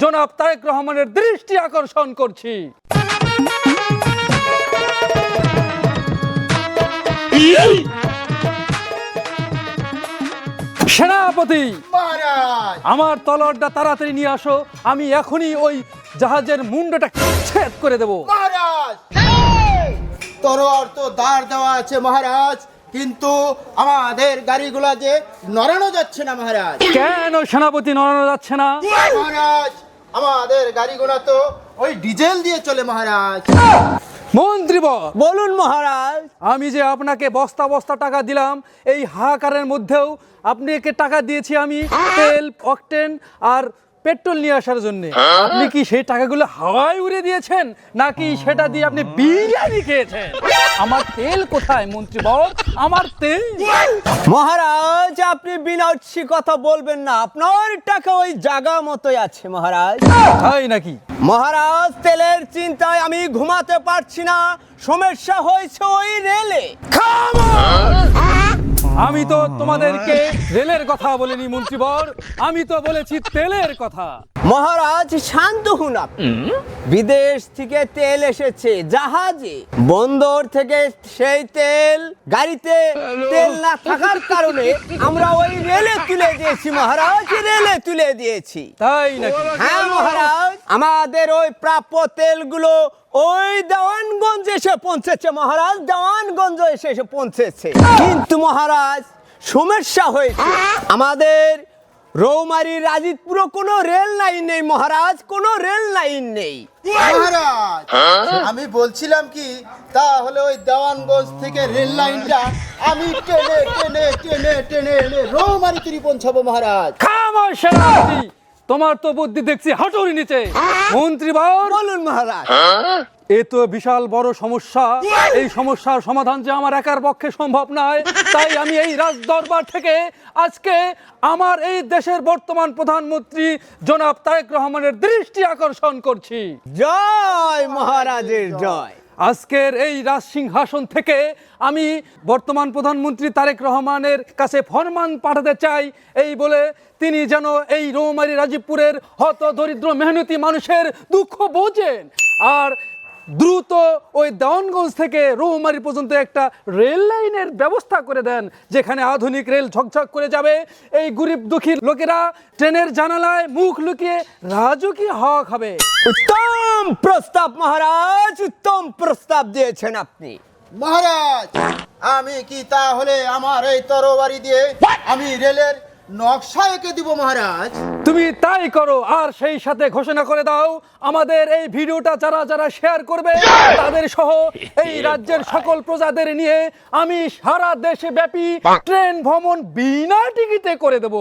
জনাব তারেক রহমানের দৃষ্টি আকর্ষণ করছি। সেনাপতি মহারাজ, আমার তলোয়ারটা তাড়াতাড়ি নিয়ে আসো, আমি এখনই ওই জাহাজের মুন্ডটা ছেদ করে দেব। মহারাজ, তরোয়ার তো দাঁড় দেওয়া আছে মহারাজ, কিন্তু আমাদের গাড়িগুলা যে নড়ানো যাচ্ছে না মহারাজ। কেন সেনাপতি নড়ানো যাচ্ছে না? মহারাজ, আমাদের গাড়িগুলা তো ওই ডিজেল দিয়ে চলে মহারাজ। মন্ত্রী বলুন মহারাজ। আমি যে আপনাকে বস্তা বস্তা টাকা দিলাম, এই হাহাকারের মধ্যেও আপনাকে টাকা দিয়েছি আমি তেল, অকটেন আর পেট্রোল নিয়ে আসার জন্য। আপনি কি সেই টাকাগুলো হাওয়ায় উড়িয়ে দিয়েছেন, নাকি সেটা দিয়ে আপনি বিরিয়ানি খেয়েছেন? আমার তেল কোথায় মন্ত্রী বর? আমার তেল। মহারাজ, আপনি বিনাউচ্ছি কথা বলবেন না, আপনার টাকা ওই জায়গা মতোই আছে মহারাজ। তাই নাকি? মহারাজ, তেলের চিন্তায় আমি ঘুমাতে পারছি না, সমস্যা হয়েছে ওই রেলে। আমি তো তোমাদেরকে রেলের কথা বলিনি মন্ত্রীবর, আমি তো বলেছি তেলের কথা। মহারাজ শান্ত হন আপনি। বিদেশ থেকে তেল এসেছে জাহাজে, বন্দর থেকে সেই তেল গাড়িতে তেল না থাকার কারণে আমরা ওই রেলে তুলে দিয়েছি মহারাজ, রেলে তুলে দিয়েছি। তাই নাকি? হ্যাঁ মহারাজ, আমাদের ওই প্রাপ্য তেলগুলো ওই দেওয়ানগঞ্জ এসে পৌঁছেছে মহারাজ, দেওয়ানগঞ্জ এসে পৌঁছেছে। কিন্তু মহারাজ সমস্যা হয়েছে, আমাদের রৌমারী রাজিতপুরে কোনো রেল লাইন নেই মহারাজ, কোনো রেল লাইন নেই। মহারাজ, আমি বলছিলাম কি, তাহলে ওই দেওয়ানগঞ্জ থেকে রেল লাইনটা আমি টেনে টেনে টেনে টেনে এনে রৌমারী তীরে পৌঁছাবো মহারাজ। খামোশ সেনাপতি, তোমার তো বুদ্ধি দেখছি হাঁটুর নিচে। মন্ত্রীবর বলুন মহারাজ। এ তো বিশাল বড় সমস্যা, এই সমস্যার সমাধান যে আমার একার পক্ষে সম্ভব নয়, তাই আমি এই রাজদরবার থেকে আজকে আমার এই দেশের বর্তমান প্রধানমন্ত্রী জনাব তারেক রহমানের দৃষ্টি আকর্ষণ করছি। জয় মহারাজের জয়। আজকের এই রাজসিংহাসন থেকে আমি বর্তমান প্রধানমন্ত্রী তারেক রহমানের কাছে ফরমান পাঠাতে চাই, এই বলে তিনি যেন এই রৌমারী রাজীবপুরের হত দরিদ্র মেহনতি মানুষের দুঃখ বোঝেন, আর দ্রুত ওই দেওয়ানগঞ্জ থেকে রৌমারী পর্যন্ত একটা রেল লাইনের ব্যবস্থা করে দেন, যেখানে আধুনিক রেল ঝকঝক করে যাবে। এই গরিব দুঃখী লোকেরা ট্রেনের জানালায় মুখ লুকিয়ে রাজকীয় হাওয়া খাবে। উত্তম প্রস্তাব মহারাজ, উত্তম প্রস্তাব দিয়েছেন আপনি। মহারাজ, আমি কি তাহলে আমার এই তরবারি দিয়ে আমি রেলের নকশা এঁকে দিব মহারাজ? তুমি তাই করো, আর সেই সাথে ঘোষণা করে দাও আমাদের এই ভিডিওটা যারা যারা শেয়ার করবে তাদের সহ এই রাজ্যের সকল প্রজাদের নিয়ে আমি সারা দেশে ব্যাপী ট্রেন ভ্রমণ বিনা টিকিটে করে দেব।